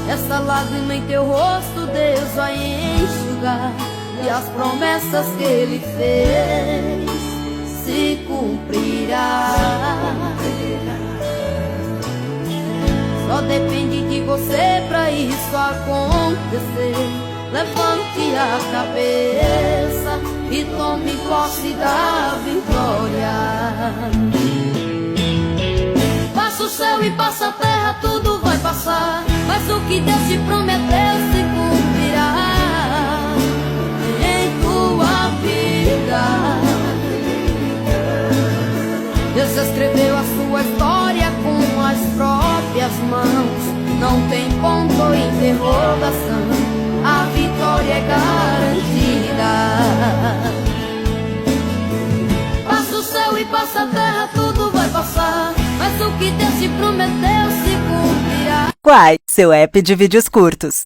Essa lágrima em teu rosto Deus vai enxugar, e as promessas que Ele fez se cumprirá. Só depende de você pra isso acontecer. Levante a cabeça e tome posse da vitória. Passa o céu e passa a terra, tudo vai passar, mas o que Deus te prometeu se cumprirá em tua vida. Deus escreveu a sua história com as próprias mãos. Não tem ponto de interrogação, a vitória é garantida. Passa o céu e passa a terra, tudo vai passar, mas o que Deus te prometeu se cumprirá. Quai, seu app de vídeos curtos.